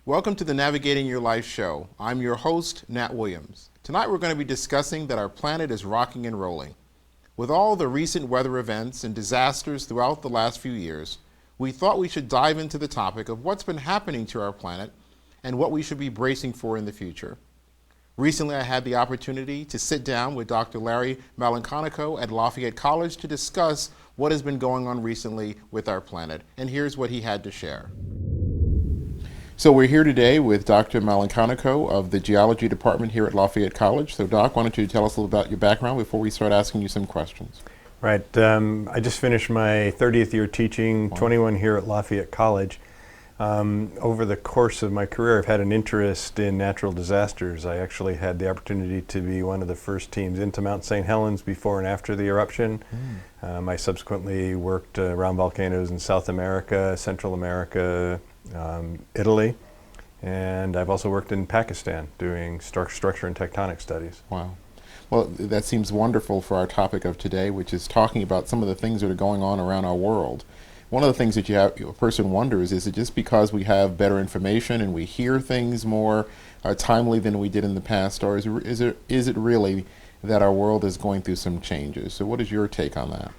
Welcome to the Navigating Your Life show. I'm your host, Nat Williams. Tonight we're going to be discussing that our planet is rocking and rolling. With all the recent weather events and disasters throughout the last few years, we thought we should dive into the topic of what's been happening to our planet and what we should be bracing for in the future. Recently, I had the opportunity to sit down with Dr. Larry Malanconico at Lafayette College to discuss what has been going on recently with our planet, and here's what he had to share. So we're here today with Dr. Malanconico of the Geology Department here at Lafayette College. So Doc, why don't you tell us a little about your background before we start asking you some questions? Right. I just finished my 30th year teaching, 21 here at Lafayette College. Over the course of my career, I've had an interest in natural disasters. I actually had the opportunity to be one of the first teams into Mount St. Helens before and after the eruption. I subsequently worked around volcanoes in South America, Central America, Italy, and I've also worked in Pakistan doing structure and tectonic studies. Wow. Well, that seems wonderful for our topic of today, which is talking about some of the things that are going on around our world. One of the things that a person wonders is it just because we have better information and we hear things more timely than we did in the past, or is it really that our world is going through some changes? So what is your take on that?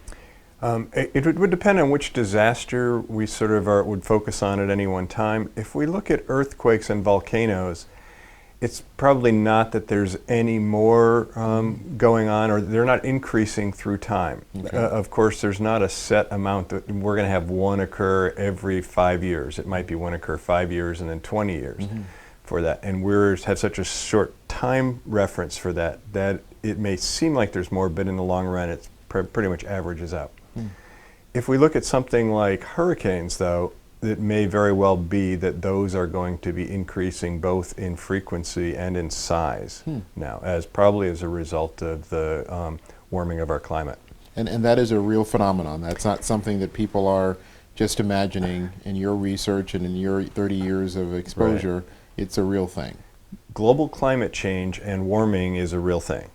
It would depend on which disaster we would focus on at any one time. If we look at earthquakes and volcanoes, it's probably not that there's any more going on, or they're not increasing through time. Okay. Of course, there's not a set amount that we're going to have one occur every 5 years. It might be one occur 5 years and then 20 years for that. And we have such a short time reference for that it may seem like there's more, but in the long run, it's pretty much averages out. If we look at something like hurricanes, though, it may very well be that those are going to be increasing both in frequency and in size now, probably as a result of the warming of our climate. And that is a real phenomenon. That's not something that people are just imagining in your research and in your 30 years of exposure. Right. It's a real thing. Global climate change and warming is a real thing.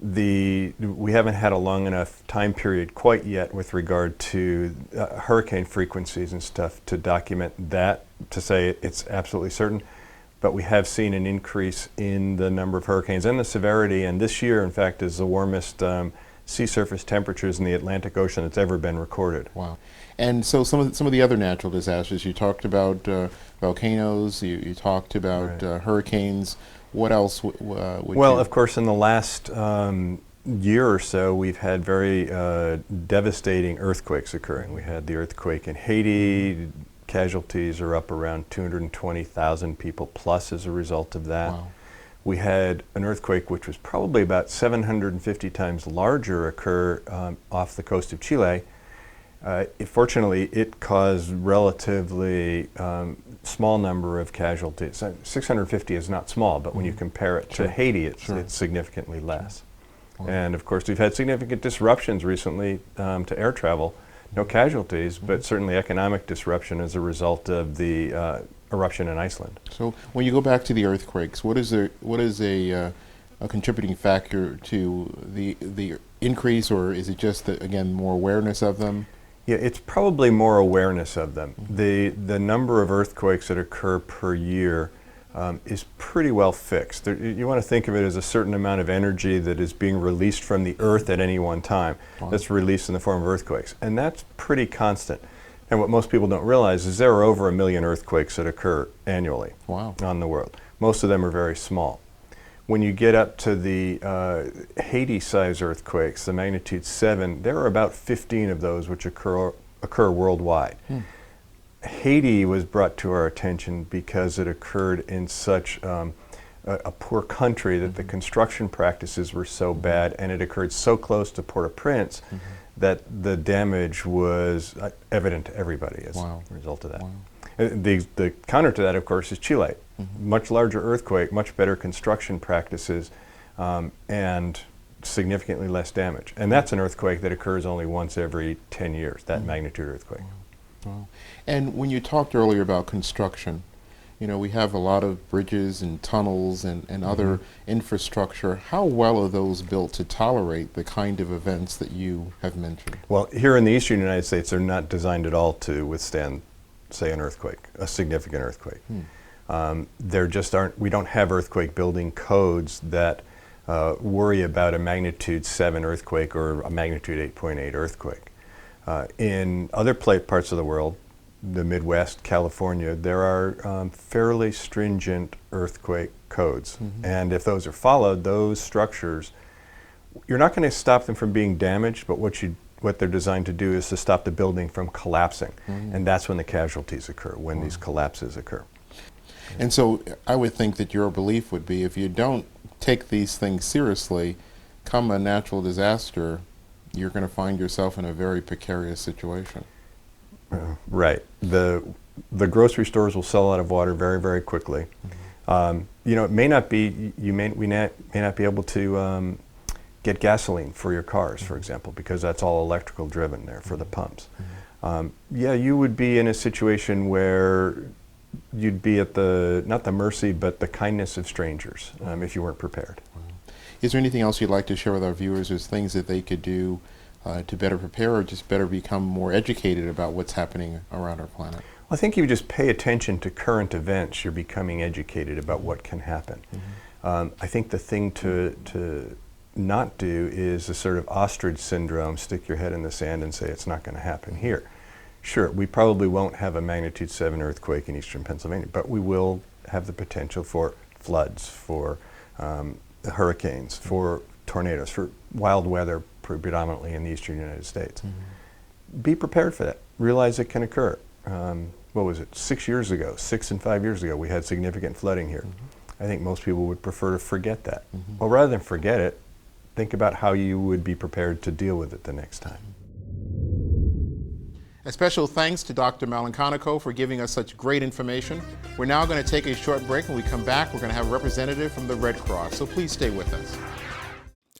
We haven't had a long enough time period quite yet with regard to hurricane frequencies and stuff to document that, to say it's absolutely certain, but we have seen an increase in the number of hurricanes and the severity, and this year, in fact, is the warmest sea surface temperatures in the Atlantic Ocean that's ever been recorded. Wow. And so some of the other natural disasters, you talked about volcanoes, you talked about hurricanes. What else would Well, of course, in the last year or so, we've had very devastating earthquakes occurring. We had the earthquake in Haiti. Casualties are up around 220,000 people plus as a result of that. Wow. We had an earthquake which was probably about 750 times larger occur off the coast of Chile. Fortunately, it caused relatively small number of casualties. 650 is not small, but when you compare it to Haiti, it's significantly less. Wow. And of course, we've had significant disruptions recently to air travel. No casualties, but certainly economic disruption as a result of the eruption in Iceland. So when you go back to the earthquakes, what is a contributing factor to the increase, or is it just again more awareness of them? Yeah, it's probably more awareness of them. The number of earthquakes that occur per year is pretty well fixed. You want to think of it as a certain amount of energy that is being released from the earth at any one time. Wow. That's released in the form of earthquakes, and that's pretty constant. And what most people don't realize is there are over 1 million earthquakes that occur annually on the world. Most of them are very small. When you get up to the Haiti-size earthquakes, the magnitude 7, there are about 15 of those which occur worldwide. Haiti was brought to our attention because it occurred in such a poor country that the construction practices were so bad, and it occurred so close to Port-au-Prince that the damage was evident to everybody as a result of that. Wow. The counter to that, of course, is Chile. Much larger earthquake, much better construction practices, and significantly less damage. And that's an earthquake that occurs only once every 10 years, that magnitude earthquake. Wow. And when you talked earlier about construction, we have a lot of bridges and tunnels and other infrastructure. How well are those built to tolerate the kind of events that you have mentioned? Well, here in the eastern United States, they're not designed at all to withstand, say, an earthquake, a significant earthquake. There just aren't, we don't have earthquake building codes that worry about a magnitude 7 earthquake or a magnitude 8.8 earthquake. In other parts of the world, the Midwest, California, there are fairly stringent earthquake codes. And if those are followed, those structures, you're not going to stop them from being damaged, but what they're designed to do is to stop the building from collapsing. And that's when the casualties occur, when these collapses occur. And so I would think that your belief would be if you don't take these things seriously, come a natural disaster, you're going to find yourself in a very precarious situation. Right. The grocery stores will sell out of water very, very quickly. You know, it may not be, we may not be able to get gasoline for your cars, for example, because that's all electrical driven there for the pumps. Yeah, you would be in a situation where you'd be at not the mercy, but the kindness of strangers if you weren't prepared. Is there anything else you'd like to share with our viewers as things that they could do to better prepare or just better become more educated about what's happening around our planet? I think if you just pay attention to current events, you're becoming educated about what can happen. I think the thing to not do is a sort of ostrich syndrome, stick your head in the sand and say it's not going to happen here. Sure, we probably won't have a magnitude 7 earthquake in eastern Pennsylvania, but we will have the potential for floods, for hurricanes, for tornadoes, for wild weather predominantly in the eastern United States. Be prepared for that. Realize it can occur. What was it, 6 years ago, 6 and 5 years ago, we had significant flooding here. I think most people would prefer to forget that. Well, rather than forget it, think about how you would be prepared to deal with it the next time. A special thanks to Dr. Malanconico for giving us such great information. We're now going to take a short break. When we come back, we're going to have a representative from the Red Cross, so please stay with us.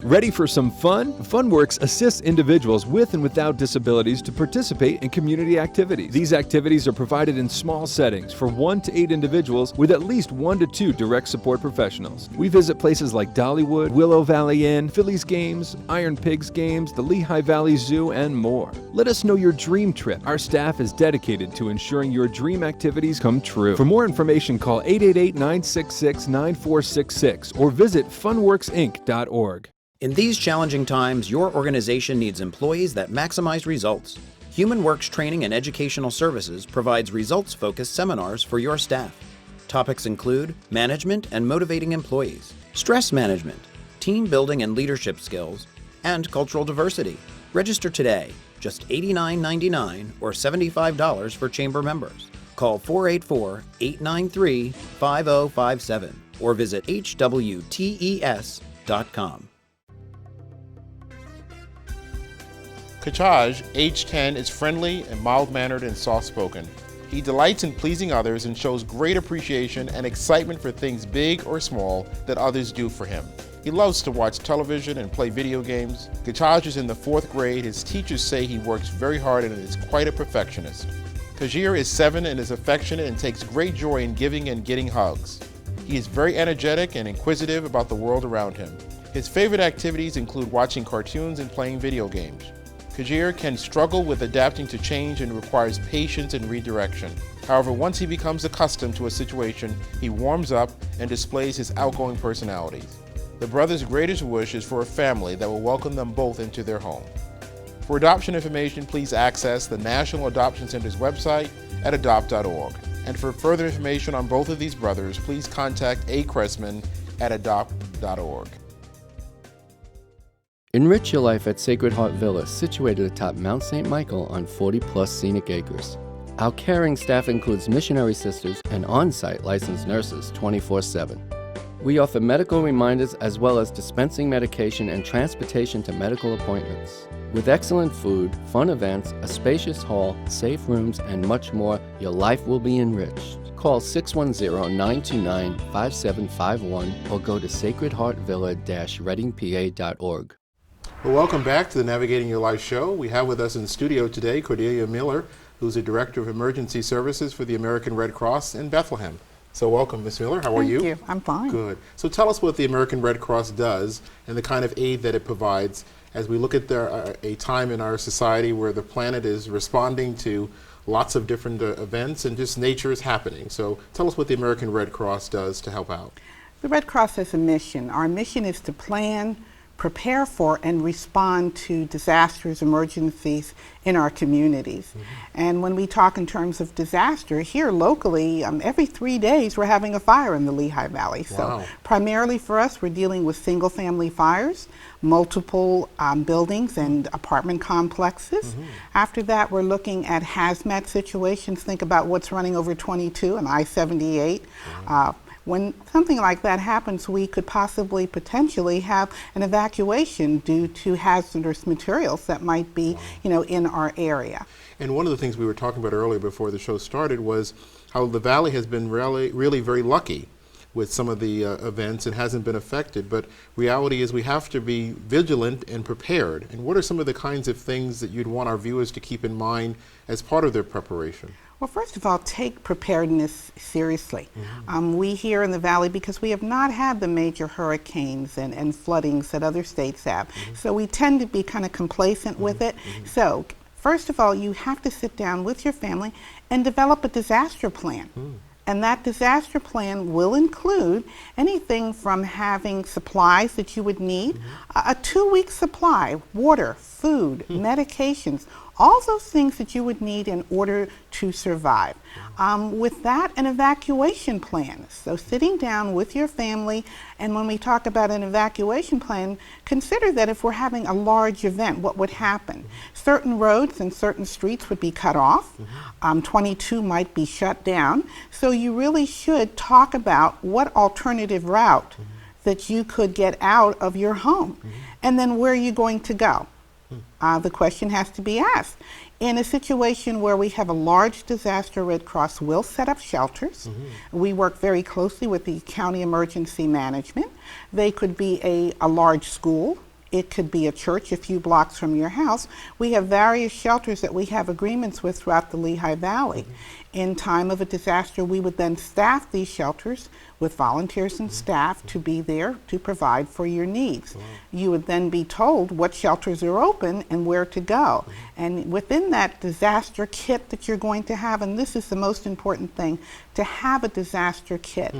Ready for some fun? FunWorks assists individuals with and without disabilities to participate in community activities. These activities are provided in small settings for 1 to 8 individuals with at least 1 to 2 direct support professionals. We visit places like Dollywood, Willow Valley Inn, Phillies Games, Iron Pigs Games, the Lehigh Valley Zoo, and more. Let us know your dream trip. Our staff is dedicated to ensuring your dream activities come true. For more information, call 888-966-9466 or visit funworksinc.org. In these challenging times, your organization needs employees that maximize results. HumanWorks Training and Educational Services provides results-focused seminars for your staff. Topics include management and motivating employees, stress management, team building and leadership skills, and cultural diversity. Register today, just $89.99 or $75 for chamber members. Call 484-893-5057 or visit hwtes.com. Kachaj, age 10, is friendly and mild-mannered and soft-spoken. He delights in pleasing others and shows great appreciation and excitement for things big or small that others do for him. He loves to watch television and play video games. Kachaj is in the 4th grade. His teachers say he works very hard and is quite a perfectionist. Kajir is 7 and is affectionate and takes great joy in giving and getting hugs. He is very energetic and inquisitive about the world around him. His favorite activities include watching cartoons and playing video games. Kajir can struggle with adapting to change and requires patience and redirection. However, once he becomes accustomed to a situation, he warms up and displays his outgoing personalities. The brothers' greatest wish is for a family that will welcome them both into their home. For adoption information, please access the National Adoption Center's website at adopt.org. And for further information on both of these brothers, please contact A. Cressman at adopt.org. Enrich your life at Sacred Heart Villa, situated atop Mount St. Michael on 40-plus scenic acres. Our caring staff includes missionary sisters and on-site licensed nurses 24/7. We offer medical reminders as well as dispensing medication and transportation to medical appointments. With excellent food, fun events, a spacious hall, safe rooms, and much more, your life will be enriched. Call 610-929-5751 or go to sacredheartvilla-readingpa.org. Well, welcome back to the Navigating Your Life show. We have with us in the studio today Cordelia Miller, who's the Director of Emergency Services for the American Red Cross in Bethlehem. So welcome, Ms. Miller. How are you? Thank you. I'm fine. Good. So tell us what the American Red Cross does and the kind of aid that it provides as we look at a time in our society where the planet is responding to lots of different events, and just nature is happening. So tell us what the American Red Cross does to help out. The Red Cross has a mission. Our mission is to plan, prepare for, and respond to disasters, emergencies in our communities. And when we talk in terms of disaster, here locally, every 3 days we're having a fire in the Lehigh Valley. Wow. So primarily for us, we're dealing with single-family fires, multiple buildings and apartment complexes. After that, we're looking at hazmat situations. Think about what's running over 22 and I-78. When something like that happens, we could possibly, potentially have an evacuation due to hazardous materials that might be, in our area. And one of the things we were talking about earlier before the show started was how the Valley has been really very lucky with some of the events and hasn't been affected. But reality is we have to be vigilant and prepared. And what are some of the kinds of things that you'd want our viewers to keep in mind as part of their preparation? Well, first of all, take preparedness seriously. We here in the Valley, because we have not had the major hurricanes and floodings that other states have, so we tend to be kind of complacent with it. So, first of all, you have to sit down with your family and develop a disaster plan. And that disaster plan will include anything from having supplies that you would need, a 2-week supply, water, food, medications, all those things that you would need in order to survive. With that, an evacuation plan. So sitting down with your family, and when we talk about an evacuation plan, consider that if we're having a large event, what would happen? Certain roads and certain streets would be cut off. 22 might be shut down. So you really should talk about what alternative route that you could get out of your home. And then where are you going to go? The question has to be asked. In a situation where we have a large disaster, Red Cross will set up shelters. We work very closely with the county emergency management. They could be a large school. It could be a church a few blocks from your house. We have various shelters that we have agreements with throughout the Lehigh Valley. In time of a disaster, we would then staff these shelters with volunteers and staff to be there to provide for your needs. You would then be told what shelters are open and where to go. And within that disaster kit that you're going to have, and this is the most important thing, to have a disaster kit.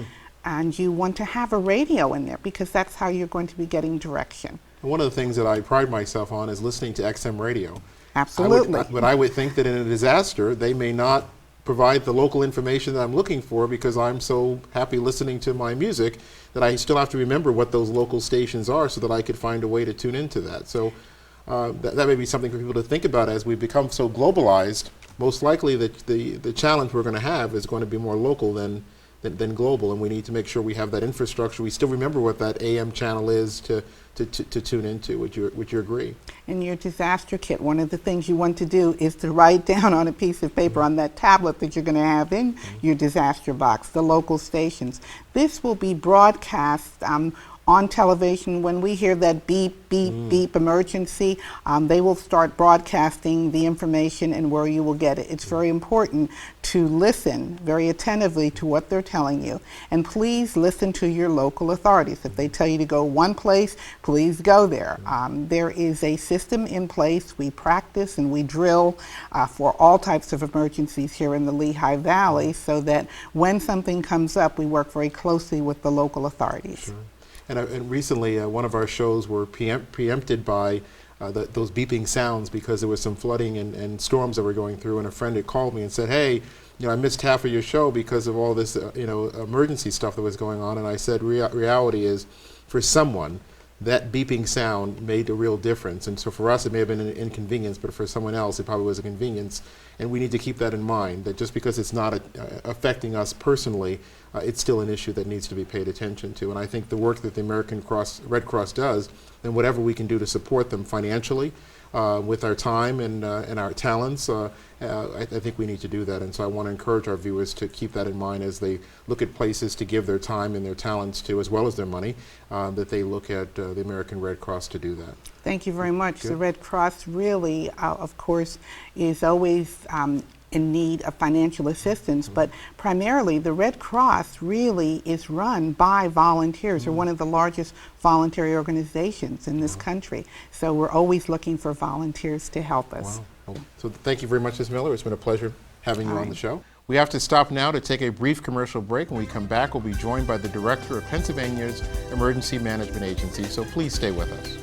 And you want to have a radio in there because that's how you're going to be getting direction. One of the things that I pride myself on is listening to XM radio. Absolutely. But I would think that in a disaster, they may not provide the local information that I'm looking for because I'm so happy listening to my music that I still have to remember what those local stations are so that I could find a way to tune into that. So that may be something for people to think about as we become so globalized. Most likely the challenge we're going to have is going to be more local than global, and we need to make sure we have that infrastructure. We still remember what that AM channel is to tune into. Would you agree? In your disaster kit, one of the things you want to do is to write down on a piece of paper on that tablet that you're going to have in your disaster box, the local stations. This will be broadcast on television. When we hear that beep, beep, beep emergency, they will start broadcasting the information and where you will get it. It's very important to listen very attentively to what they're telling you. And please listen to your local authorities. If they tell you to go one place, please go there. There is a system in place. We practice and we drill for all types of emergencies here in the Lehigh Valley so that when something comes up, we work very closely with the local authorities. Sure. And recently, one of our shows were preempted by those beeping sounds because there was some flooding and storms that were going through. And a friend had called me and said, "Hey, I missed half of your show because of all this, emergency stuff that was going on." And I said, reality is, for someone, that beeping sound made a real difference. And so for us, it may have been an inconvenience, but for someone else, it probably was a convenience. And we need to keep that in mind, that just because it's not affecting us personally, it's still an issue that needs to be paid attention to. And I think the work that the American Red Cross does, and whatever we can do to support them financially, with our time and our talents, I think we need to do that. And so I want to encourage our viewers to keep that in mind as they look at places to give their time and their talents to, as well as their money, that they look at the American Red Cross to do that. Thank you very much. Good. The Red Cross really, of course, is always in need of financial assistance. But primarily, the Red Cross really is run by volunteers. We're one of the largest voluntary organizations in this country. So we're always looking for volunteers to help us. Wow. Well, so thank you very much, Ms. Miller. It's been a pleasure having you All on right. the show. We have to stop now to take a brief commercial break. When we come back, we'll be joined by the director of Pennsylvania's Emergency Management Agency, so please stay with us.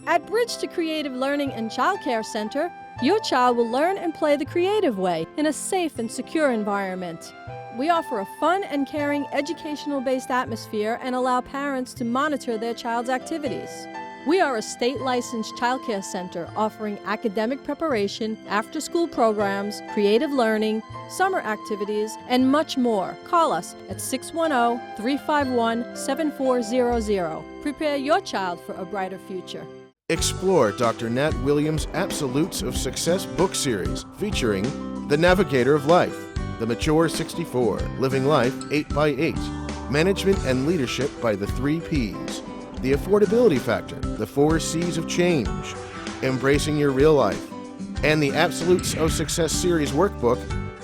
At Bridge to Creative Learning and Child Care Center, your child will learn and play the creative way in a safe and secure environment. We offer a fun and caring educational-based atmosphere and allow parents to monitor their child's activities. We are a state-licensed child care center offering academic preparation, after-school programs, creative learning, summer activities, and much more. Call us at 610-351-7400. Prepare your child for a brighter future. Explore Dr. Nat Williams' Absolutes of Success book series featuring The Navigator of Life, The Mature 64, Living Life 8x8, Management and Leadership by the 3 Ps, The Affordability Factor, The 4 C's of Change, Embracing Your Real Life, and the Absolutes of Success series workbook,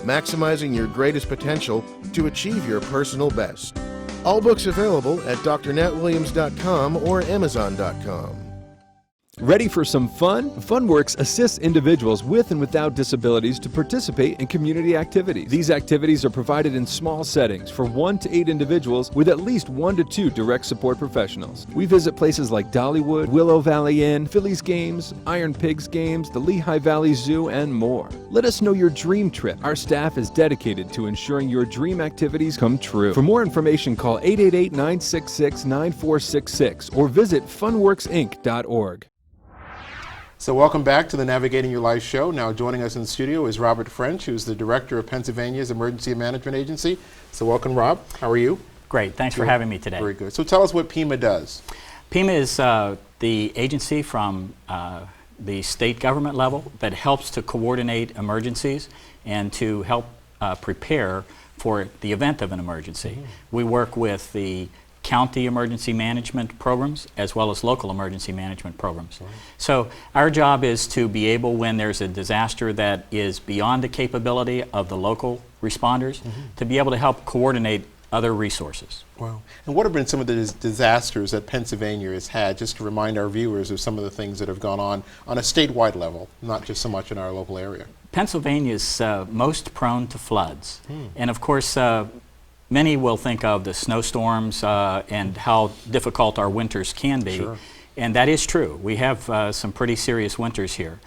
Maximizing Your Greatest Potential to Achieve Your Personal Best. All books available at drnatwilliams.com or amazon.com. Ready for some fun? FunWorks assists individuals with and without disabilities to participate in community activities. These activities are provided in small settings for 1 to 8 individuals with at least 1 to 2 direct support professionals. We visit places like Dollywood, Willow Valley Inn, Phillies games, Iron Pigs games, the Lehigh Valley Zoo, and more. Let us know your dream trip. Our staff is dedicated to ensuring your dream activities come true. For more information, call 888-966-9466 or visit funworksinc.org. So welcome back to the Navigating Your Life show. Now joining us in the studio is Robert French, who's the director of Pennsylvania's Emergency Management Agency. So welcome, Rob. How are you? Great. Thanks for having me today. Very good. So tell us what PEMA does. PEMA is the agency from the state government level that helps to coordinate emergencies and to help prepare for the event of an emergency. We work with the county emergency management programs as well as local emergency management programs. So our job is to be able, when there's a disaster that is beyond the capability of the local responders, to be able to help coordinate other resources. Wow. And what have been some of the disasters that Pennsylvania has had, just to remind our viewers of some of the things that have gone on a statewide level, not just so much in our local area? Pennsylvania is most prone to floods. And of course, many will think of the snowstorms and how difficult our winters can be. Sure. And that is true. We have some pretty serious winters here.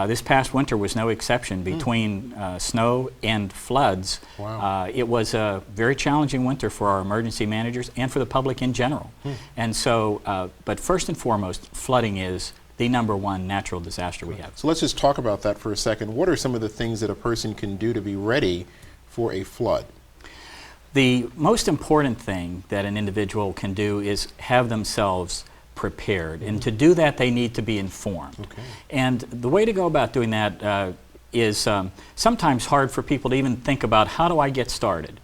This past winter was no exception. Between snow and floods, Wow. it was a very challenging winter for our emergency managers and for the public in general. And so, but first and foremost, flooding is the #1 natural disaster we have. So let's just talk about that for a second. What are some of the things that a person can do to be ready for a flood? The most important thing that an individual can do is have themselves prepared. And to do that, they need to be informed. Okay. And the way to go about doing that is sometimes hard for people to even think about, how do I get started?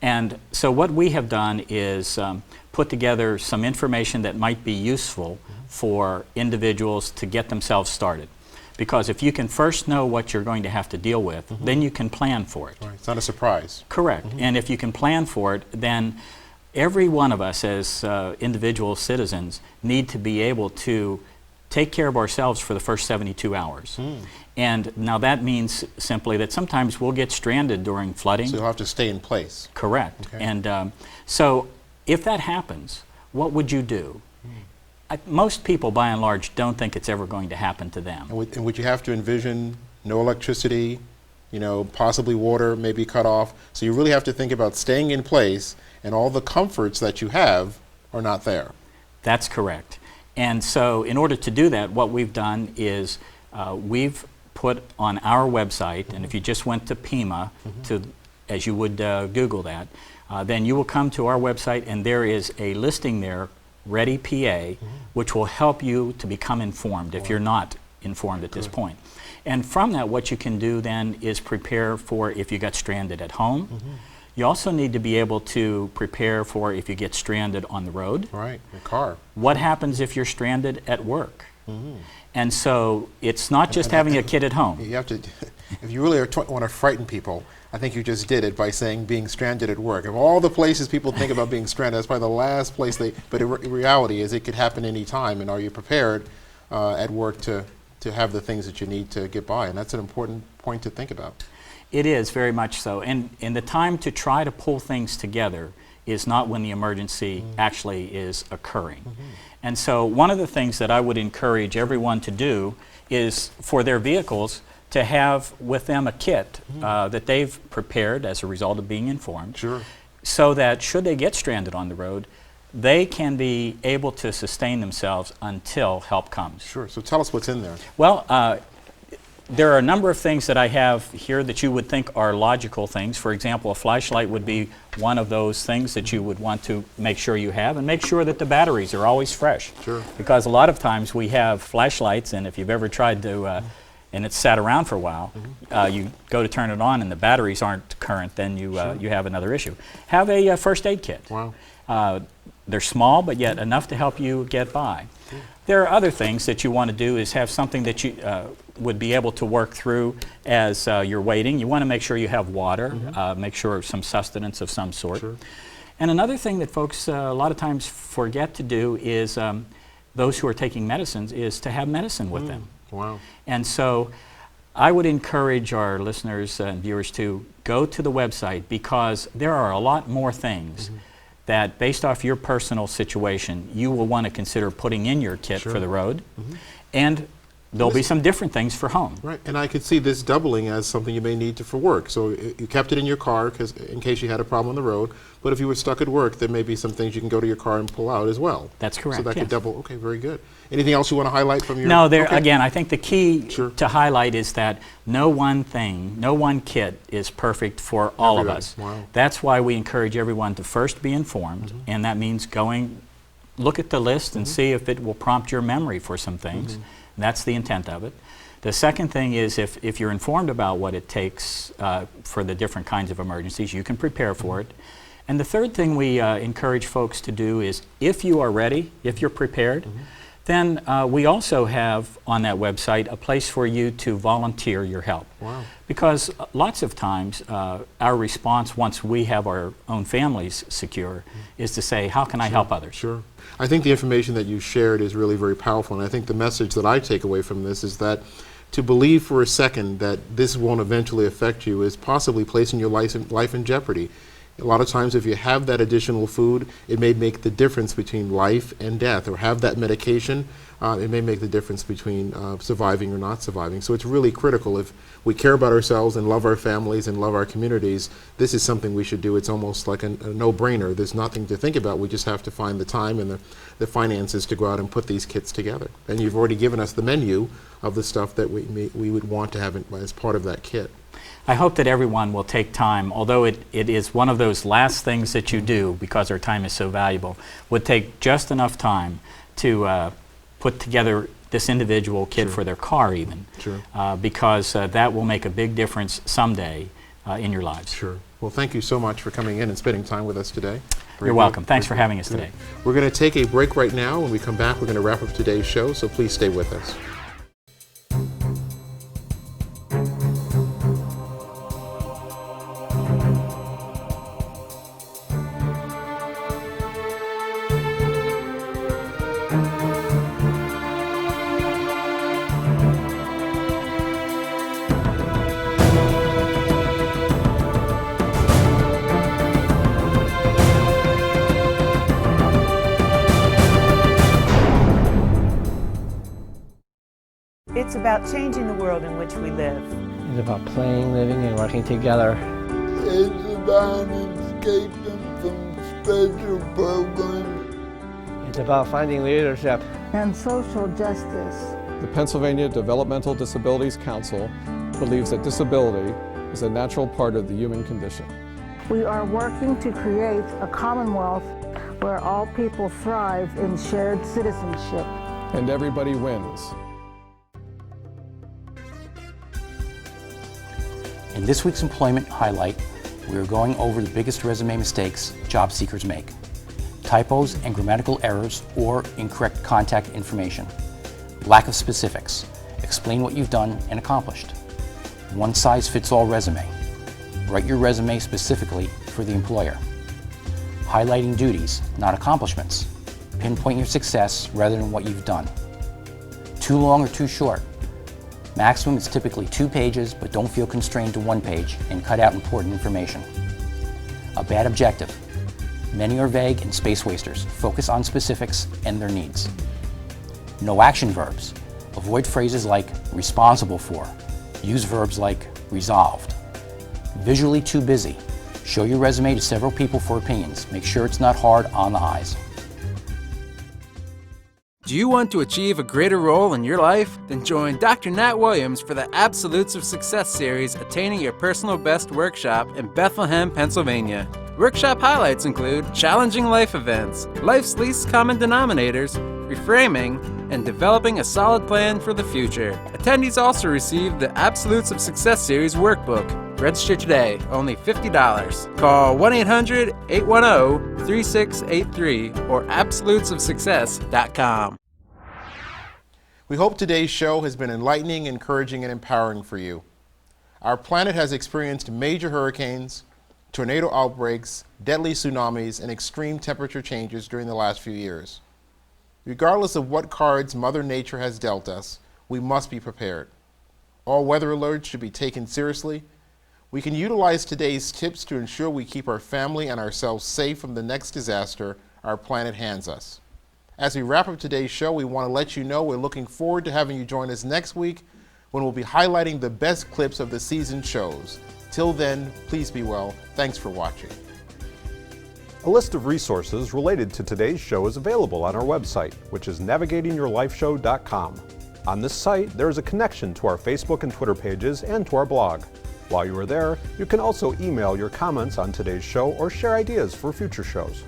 And so what we have done is put together some information that might be useful for individuals to get themselves started. Because if you can first know what you're going to have to deal with, then you can plan for it. Right. It's not a surprise. Correct. And if you can plan for it, then every one of us as individual citizens need to be able to take care of ourselves for the first 72 hours. And now that means simply that sometimes we'll get stranded during flooding. So you'll have to stay in place. Correct. Okay. And so if that happens, what would you do? Most people, by and large, don't think it's ever going to happen to them. And would you have to envision no electricity, possibly water may be cut off? So you really have to think about staying in place, and all the comforts that you have are not there. That's correct. And so in order to do that, what we've done is we've put on our website, and if you just went to PEMA, as you would Google that, then you will come to our website, and there is a listing there, Ready PA, which will help you to become informed if you're not informed at this point. And from that, what you can do then is prepare for if you got stranded at home. You also need to be able to prepare for if you get stranded on the road. Right, your car. What happens if you're stranded at work? And so it's not just having a kid at home. You have to, if you really want to frighten people, I think you just did it by saying being stranded at work. Of all the places people think about being stranded, that's probably the last place but in reality is it could happen any time, and are you prepared at work to have the things that you need to get by? And that's an important point to think about. It is, very much so. And the time to try to pull things together is not when the emergency actually is occurring. And so one of the things that I would encourage everyone to do is for their vehicles to have with them a kit that they've prepared as a result of being informed, so that should they get stranded on the road, they can be able to sustain themselves until help comes. Sure. So tell us what's in there. Well, there are a number of things that I have here that you would think are logical things. For example, a flashlight would be one of those things that you would want to make sure you have, and make sure that the batteries are always fresh. Sure. Because a lot of times we have flashlights, and if you've ever tried to, and it's sat around for a while, you go to turn it on and the batteries aren't current, then you have another issue. Have a first aid kit. Wow. They're small, but yet enough to help you get by. There are other things that you want to do, is have something that you would be able to work through as you're waiting. You want to make sure you have water, make sure some sustenance of some sort. Sure. And another thing that folks a lot of times forget to do is, those who are taking medicines, is to have medicine with them. Wow. And so I would encourage our listeners and viewers to go to the website, because there are a lot more things that, based off your personal situation, you will want to consider putting in your kit for the road. And there'll be some different things for home. Right, and I could see this doubling as something you may need for work. So you kept it in your car in case you had a problem on the road, but if you were stuck at work, there may be some things you can go to your car and pull out as well. That's correct. So that yes. could double. Okay, very good. Anything else you want to highlight from your? No, okay. Again, I think the key Sure. to highlight is that no one thing, no one kit is perfect for all of us. Wow. That's why we encourage everyone to first be informed, and that means look at the list and see if it will prompt your memory for some things. That's the intent of it. The second thing is, if you're informed about what it takes for the different kinds of emergencies, you can prepare for it. And the third thing we encourage folks to do is, if you are ready, if you're prepared, then we also have on that website a place for you to volunteer your help. Wow. Because lots of times our response, once we have our own families secure, is to say, how can I help others? Sure. I think the information that you shared is really very powerful, and I think the message that I take away from this is that to believe for a second that this won't eventually affect you is possibly placing your life in jeopardy. A lot of times if you have that additional food, it may make the difference between life and death, or have that medication, it may make the difference between surviving or not surviving. So it's really critical. If we care about ourselves and love our families and love our communities, this is something we should do. It's almost like a no-brainer. There's nothing to think about. We just have to find the time and the finances to go out and put these kits together. And you've already given us the menu of the stuff that we would want to have as part of that kit. I hope that everyone will take time, although it is one of those last things that you do because our time is so valuable, would take just enough time to put together this individual kit for their car even, because that will make a big difference someday in your lives. Sure. Well, thank you so much for coming in and spending time with us today. You're welcome. Thanks for having us today. We're going to take a break right now. When we come back, we're going to wrap up today's show, so please stay with us. It's about changing the world in which we live. It's about playing, living, and working together. It's about escaping from special programs. It's about finding leadership and social justice. The Pennsylvania Developmental Disabilities Council believes that disability is a natural part of the human condition. We are working to create a commonwealth where all people thrive in shared citizenship. And everybody wins. In this week's Employment Highlight, we are going over the biggest resume mistakes job seekers make. Typos and grammatical errors or incorrect contact information. Lack of specifics. Explain what you've done and accomplished. one-size-fits-all resume. Write your resume specifically for the employer. Highlighting duties, not accomplishments. Pinpoint your success rather than what you've done. Too long or too short. Maximum is typically 2 pages, but don't feel constrained to 1 page and cut out important information. A bad objective. Many are vague and space wasters. Focus on specifics and their needs. No action verbs. Avoid phrases like responsible for. Use verbs like resolved. Visually too busy. Show your resume to several people for opinions. Make sure it's not hard on the eyes. Do you want to achieve a greater role in your life? Then join Dr. Nat Williams for the Absolutes of Success series, Attaining Your Personal Best workshop in Bethlehem, Pennsylvania. Workshop highlights include challenging life events, life's least common denominators, reframing, and developing a solid plan for the future. Attendees also receive the Absolutes of Success series workbook. Register today, only $50. Call 1-800-810-3683 or absolutesofsuccess.com. We hope today's show has been enlightening, encouraging, and empowering for you. Our planet has experienced major hurricanes, tornado outbreaks, deadly tsunamis, and extreme temperature changes during the last few years. Regardless of what cards Mother Nature has dealt us, we must be prepared. All weather alerts should be taken seriously. We can utilize today's tips to ensure we keep our family and ourselves safe from the next disaster our planet hands us. As we wrap up today's show, we want to let you know we're looking forward to having you join us next week when we'll be highlighting the best clips of the season shows. Till then, please be well. Thanks for watching. A list of resources related to today's show is available on our website, which is navigatingyourlifeshow.com. On this site, there is a connection to our Facebook and Twitter pages and to our blog. While you are there, you can also email your comments on today's show or share ideas for future shows.